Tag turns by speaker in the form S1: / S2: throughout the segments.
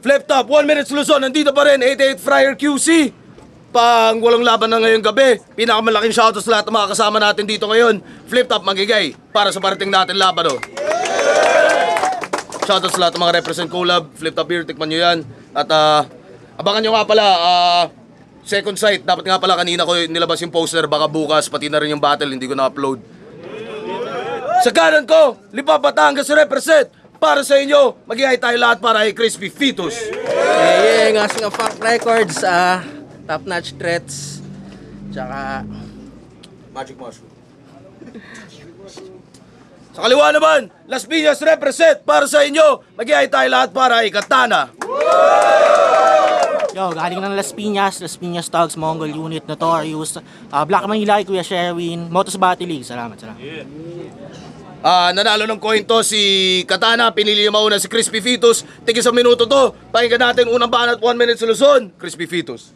S1: Flip Top, 1 minute Luzon, nandito pa rin, 88 Friar QC. Pang walang laban na ngayong gabi, pinakamalaking shoutout sa lahat ng mga kasama natin dito ngayon. Flip Top, magigay para sa parating natin laban, oh. Shoutout sa lahat ng mga represent collab, Flip Top Beer, tikman nyo yan. At abangan nyo nga pala, second sight, dapat nga pala kanina ko nilabas yung poster, baka bukas, pati na rin yung battle, hindi ko na-upload. Sa kanan ko, Lipa Batangas represent. Para sa inyo, mag-ihay tayo lahat para kay Crispy Fetus.
S2: Nga nga Funk Records, Top Notch Threats, tsaka
S1: Magic Mushroom. Sa kaliwa naman, Las Piñas represent. Para sa inyo, mag-ihay tayo lahat para kay Katana.
S3: Yo, galing ng Las Piñas Thugs, Mongol Unit, Notorious, Black Manila, Kuya Sherwin, Motos Battle League. Salamat. Yeah.
S1: Nanalo ng coin to si Katana, pinili yung mauna si Crispy Fetus. Tigil sa minuto to, pakinggan natin unang banat, 1 minute sa Luzon, Crispy Fetus.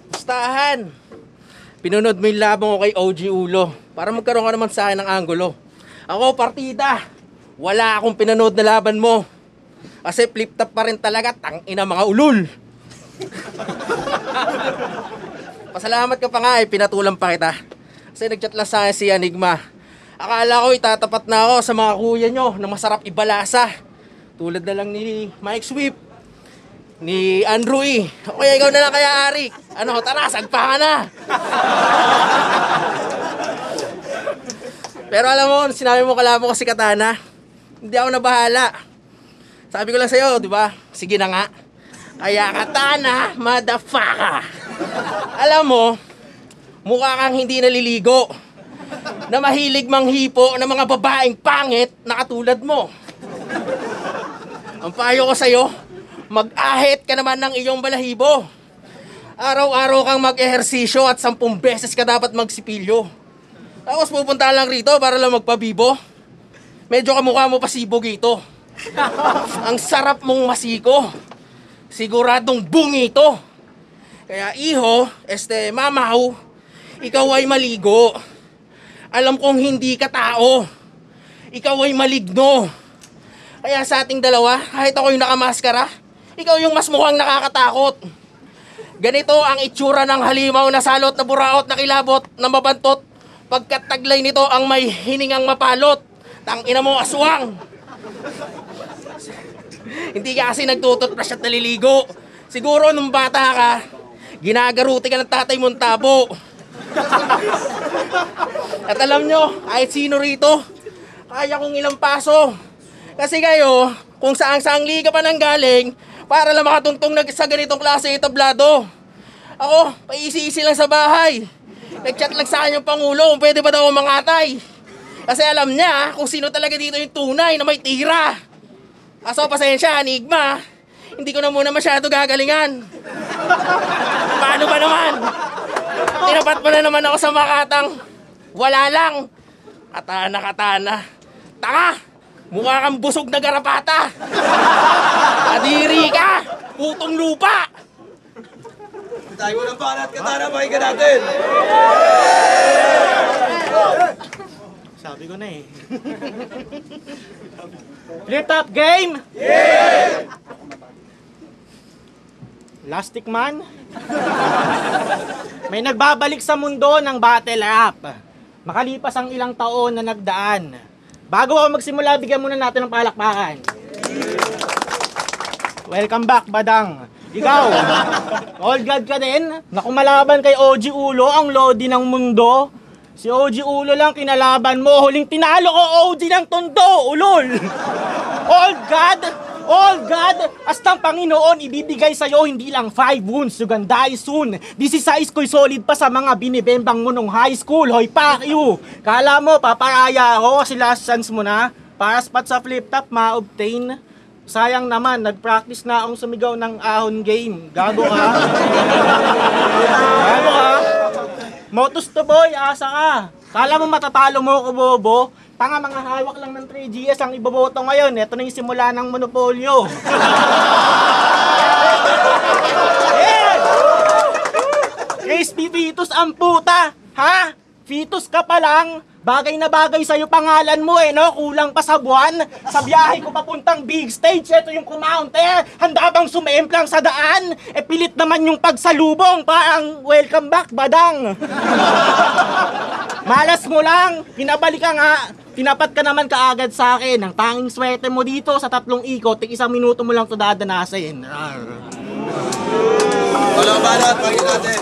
S2: Bastahan, pinunod mo yung labang ko kay OG Ulo para magkaroon ka naman sa akin ng anggulo. Ako, partida, wala akong pinanood na laban mo kasi flip top pa rin talaga, tangina mga ulul. Pasalamat ka pa nga, pinatulan pa kita kasi nagchat lang sa akin si Enigma. Akala ko itatapat na ako sa mga kuya nyo na masarap ibalasa. Tulad na lang ni Mike Sweep, ni Andrew E. O kaya ikaw na lang kaya, Arik. Ano, tara, sagpa ka na. Pero alam mo, sinabi mo kalaban ko si Katana, hindi ako nabahala. Sabi ko lang sa'yo, di ba? Sige na nga. Kaya Katana, motherfucker. Alam mo, mukha kang hindi naliligo na mahilig manghipo ng mga babaeng pangit na katulad mo. Ang payo ko sa'yo, mag-ahit ka naman ng iyong balahibo. Araw-araw kang mag-ehersisyo at 10 beses ka dapat magsipilyo. Tapos pupunta lang rito para lang magpabibo. Medyo kamukha mo pasibog ito. Ang sarap mong masiko. Siguradong bungito. Kaya iho, mamaw, ikaw ay maligo. Alam kong hindi ka tao. Ikaw ay maligno. Kaya sa ating dalawa, kahit ako yung nakamaskara, ikaw yung mas mukhang nakakatakot. Ganito ang itsura ng halimaw na salot na buraot na kilabot na mabantot. Pagkat taglay nito ang may hiningang mapalot. Tangina mo, aswang. Hindi ka kasi nagtututbrush at naliligo. Siguro nung bata ka, ginagaruti ka ng tatay mong tabo. At alam nyo, kahit sino rito, kaya kong ilang paso. Kasi kayo, kung saang-saang liga pa nang galing, para lang makatuntong sa ganitong klase itablado. Ako, paisi-isi lang sa bahay. Nag-chat lang sa akin yung Pangulo kung pwede ba daw mangatay. Kasi alam niya kung sino talaga dito yung tunay na may tira. Kaso pasensya, Enigma, hindi ko na muna masyado gagalingan. Paano ba naman? Tinapat mo na naman ako sa Makatang. Wala lang. Katana. Tanga! Mukha kang busog na garapata. Kadiri ka! Putong lupa!
S1: Tayo ng banat, Katana, pakinggan natin.
S3: Sabi ko na eh. Flip Top game!
S1: Yeah!
S3: Lastic man? May nagbabalik sa mundo ng battle rap. Makalipas ang ilang taon na nagdaan. Bago ako magsimula, bigyan muna natin ng palakpakan. Welcome back, Badang. Ikaw, all God ka din na kumalaban kay OG Ulo, ang lodi ng mundo. Si OG Ulo lang kinalaban mo, huling tinalo ko OG ng tondo, ulol. All God, All God, astang Panginoon, ibibigay sa'yo hindi lang 5 wounds, you can die soon. 16 ko'y solid pa sa mga binibembang mo nung high school, hoy, fuck you. Kala mo, paparaya ako kasi last chance mo na. Para spot sa flip top, ma-obtain. Sayang naman, nag-practice na akong sumigaw ng ahon game. Gago ka. Gago ka. Motus to boy, asa ka. Kala mo matatalo mo ko, bobo. Tanga, mga hawak lang ng 3GS ang iboboto ngayon. Ito na yung simula ng monopolyo. Yes! Crispy Fetus ang puta! Ha? Fetus ka pa lang? Bagay na bagay sa'yo pangalan mo no? Kulang pa sa buwan. Sa biyahe ko papuntang big stage, ito yung kumounter. Handa bang sumemplang sa daan? Pilit naman yung pagsalubong. Parang welcome back, badang. Malas mo lang. Pinabalik ka nga. Tinapat ka naman kaagad sa akin. Ang tanging swerte mo dito sa 3 ikot, 1 minuto mo lang ito dadanasin.
S1: Walang banat, pakinggan natin.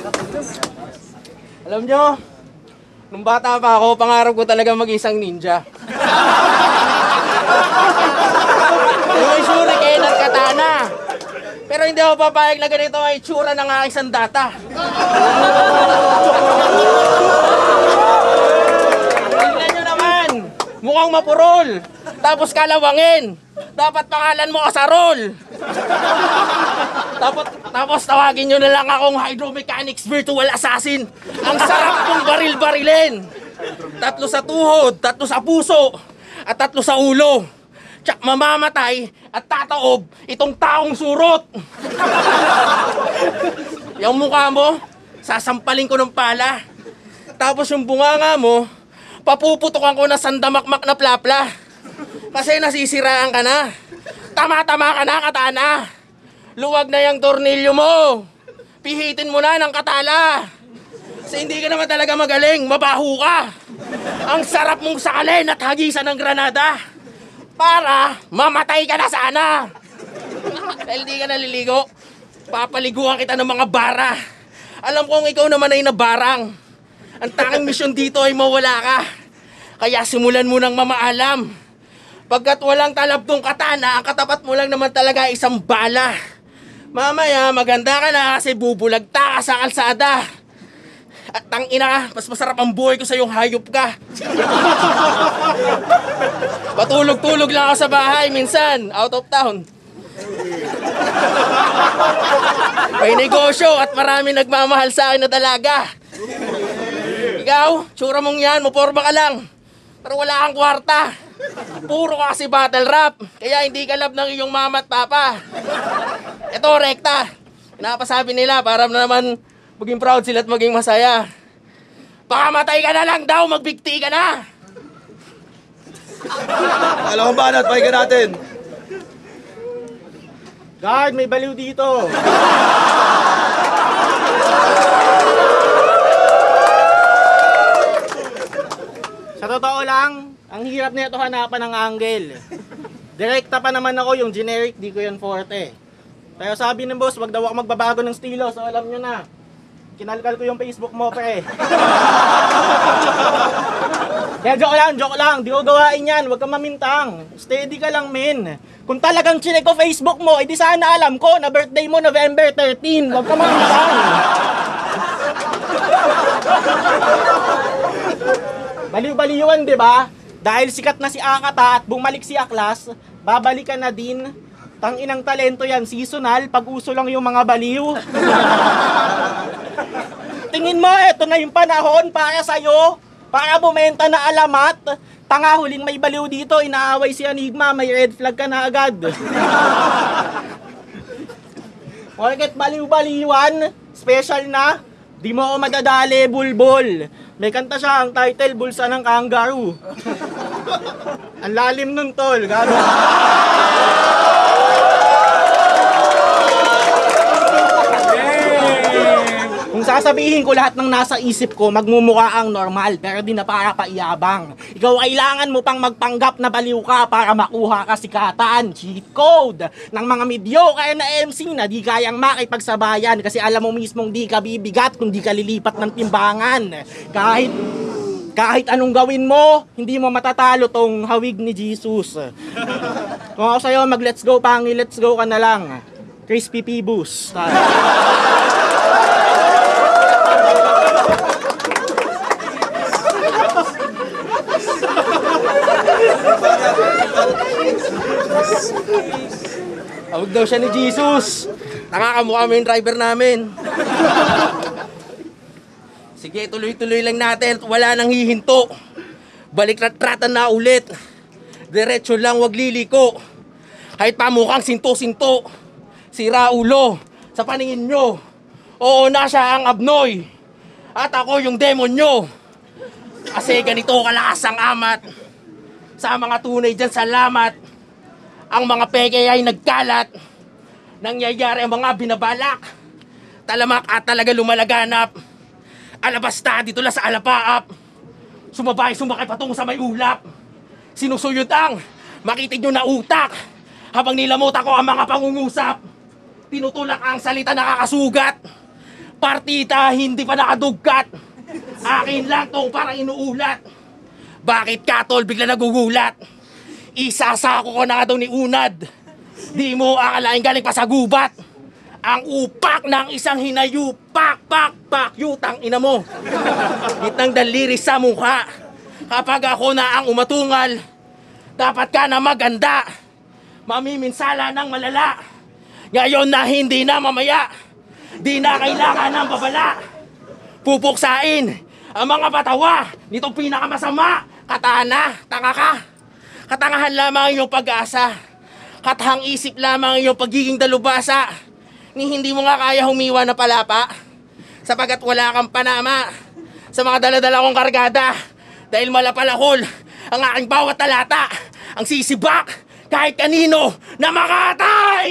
S2: Alam nyo, nung bata pa ako, pangarap ko talaga mag-isang ninja. Yung shuriken at katana. Pero hindi ako papayag na ganito ang itsura ng aking sandata. Tingnan nyo naman, mukhang mapurol. Tapos kalawangin. Dapat pangalan mo Asarol. Tapos tawagin nyo na lang akong Hydromechanics Virtual Assassin. Ang sarap kong baril-barilin. 3 sa tuhod, 3 sa puso, at 3 sa ulo. Tsak mamamatay at tataob itong taong surot. Yung mukha mo, sasampalin ko ng pala. Tapos yung bunganga mo, papuputukan ko na sandamakmak na plapla. Kasi nasisiraan ka na. Tama-tama ka na, katana. Luwag na yung tornilyo mo. Pihitin mo na ng katala. Kasi hindi ka naman talaga magaling, mabaho ka. Ang sarap mong sakalin at hagisan ng granada. Para mamatay ka na sana. Dahil di ka naliligo, papaliguan kita ng mga bara. Alam kong ikaw naman ay nabarang. Ang tanging misyon dito ay mawala ka. Kaya simulan mo ng mamaalam. Pagkat walang talabdong katana, ang katapat mo lang naman talaga isang bala. Mamaya, maganda ka na kasi bubulagta ka sa kalsada. At tangina, mas masarap ang buhay ko sa yung hayop ka. Patulog-tulog lang ako sa bahay minsan, out of town. May negosyo at marami nagmamahal sa akin na dalaga. Ikaw, tsura mong yan, muporma ka lang. Pero wala kang kwarta. Puro ka kasi battle rap. Kaya hindi ka love ng iyong mama at papa. Ito, rekta. Pinapasabi nila para naman maging proud sila at maging masaya. Baka matay ka na lang daw, magbigti ka na.
S1: Walang banat, pakinggan natin.
S3: Guard, may baliw dito. Sa totoo lang, ang hirap nito hanapan ng angle. Direkta pa naman ako, yung generic, di ko yun forte. Kaya sabi ng boss, wag daw ako magbabago ng estilo, so alam nyo na. Kinalkal ko yung Facebook mo, pre. Kaya joke lang, di ko gawain yan, wag kang mamintang. Steady ka lang, men. Kung talagang chinek ko Facebook mo, edi sana alam ko na birthday mo November 13, wag kang mamintang. Baliw-baliwan, di ba? Dahil sikat na si Akata at bumalik si Aklas, babalikan na din. Tanginang talento yan, seasonal, pag-uso lang yung mga baliw. Tingin mo, eto na yung panahon para sa'yo, para bumenta na alamat. Tanga, huling may baliw dito, inaaway si Enigma, may red flag ka na agad. Porket baliw-baliwan, special na, di mo ako madadali, bulbol. May kanta siya, ang title, Bulsa ng Kangaroo. Ang lalim nun, tol. Gano? Kung sasabihin ko lahat ng nasa isip ko, magmumukha ang normal, pero di na para paiyabang. Ikaw kailangan mo pang magpanggap na baliw ka para makuha ka sikatan. Cheat code ng mga mediocre na MC na di kayang makipagsabayan kasi alam mo mismong di ka bibigat kung di ka lilipat ng timbangan. Kahit anong gawin mo, hindi mo matatalo tong hawig ni Jesus. Kung ako sa'yo, mag-let's go, Pangi, let's go ka na lang. Crispy Pibus.
S2: Tawag daw siya ni Jesus. Nakakamukha mo yung driver namin. Sige, tuloy-tuloy lang natin. Wala nang hihinto. Balik-ratratan na ulit. Diretso lang, wag liliko. Kahit pa mukhang sinto-sinto. Sira ulo. Sa paningin nyo. Oo na siya ang abnoy. At ako yung demonyo. Kasi ganito kalakas ang amat. Sa mga tunay dyan, salamat. Ang mga peke ay nagkalat. Nangyayari ang mga binabalak. Talamak at talaga lumalaganap. Alabasta dito lang sa alapaap. Sumakay patungo sa may ulap. Sinusuyod ang makitid nyo na utak. Habang nilamot ako ang mga pangungusap. Tinutulak ang salita nakakasugat. Partita hindi pa nakadugkat. Akin lang tong parang inuulat. Bakit katol bigla nagugulat? Isasako ko na daw ni Unad. Di mo akalain galing pa sa gubat. Ang upak ng isang hinayupak, pak, yutang ina mo. Gitnang daliri sa mukha. Kapag ako na ang umatungal, dapat ka na maganda. Mamiminsala ng malala. Ngayon na hindi na mamaya, di na kailangan ng babala. Pupuksain ang mga patawa nitong pinakamasama. Katana, tanga ka. Katangahan lamang iyong pag-asa. Katahang isip lamang iyong pagiging dalubasa. Ni hindi mo nga kaya humiwa na palapa. Sapagat wala kang panama sa mga daladala kong kargada. Dahil malapalakol ang aking bawat talata. Ang sisibak kahit kanino na makatay!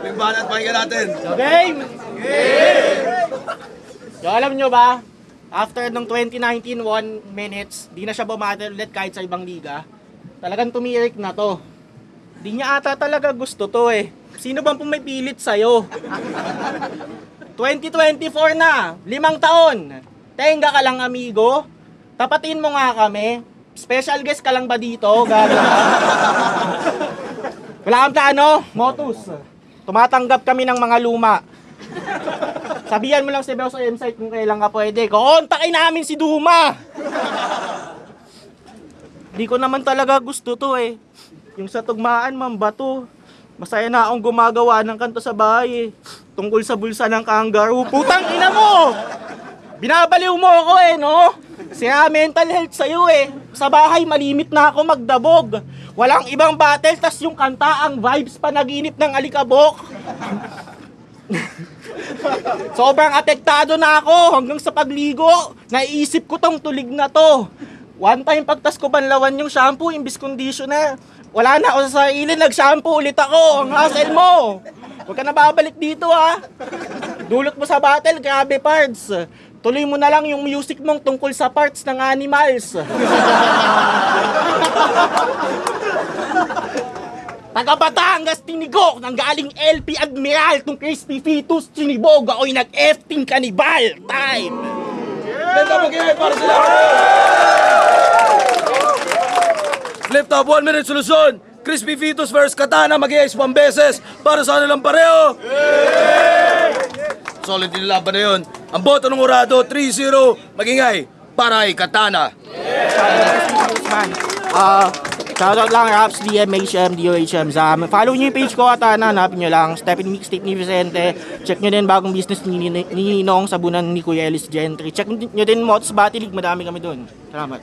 S1: Limbahan at pakinggan natin.
S3: So game! So alam nyo ba, after nung 2019, 1 minutes, di na siya bumatter ulit kahit sa ibang liga. Talagang tumirik na to. Di niya ata talaga gusto to eh. Sino bang pumipilit sa'yo? 2024 na, 5 taon. Tenga ka lang amigo. Tapatin mo nga kami. Special guest ka lang ba dito? Gago. Wala kang plano? Motus. Tumatanggap kami ng mga luma. Sabihan mo lang si Beo sa M-site kung kailan ka pwede. Kontakin namin si Duma! Di ko naman talaga gusto to eh. Yung sa tugmaan, mambato. Masaya na akong gumagawa ng kanto sa bahay eh. Tungkol sa bulsa ng kangaroo. Putang ina mo! Binabaliw mo ako eh, no? Siya mental health sa'yo eh. Sa bahay, malimit na ako magdabog. Walang ibang battle, tas yung kanta, ang vibes panaginip ng alikabok. Sobrang apektado na ako hanggang sa pagligo. Naiisip ko tong tulig na to. One time pagtas ko banlawan yung shampoo, imbis conditioner. Wala na ako sa sarili, nag-shampoo ulit ako. Ang hassle mo. Huwag ka na babalik dito ha. Dulot mo sa battle, grabe parts. Tuloy mo na lang yung music mong tungkol sa parts ng animals. Taga Batangas tinigok nang galing LP Admiral tong Crispy Fetus sinibog ako'y nag-F-team kanibal. Time!
S1: Ganda mag-iay para sila! Flip top, 1 minute solusyon. Crispy Fetus versus Katana, mag-iay 1 beses para sa kanilang pareho. Solid yung laban na yun. Ang boto ng Urado, 3-0. Magingay, para kay Katana.
S3: Shoutout lang Raps, DMHM, DOHM, Zam. Follow nyo yung page ko, Katana. Hanapin nyo lang. Stephanie Mixtape ni Vicente. Check nyo din bagong business ni Ninong Sabunan ni Kuya Ellis Gentry. Check nyo din Mots Battle League. Madami kami dun. Salamat.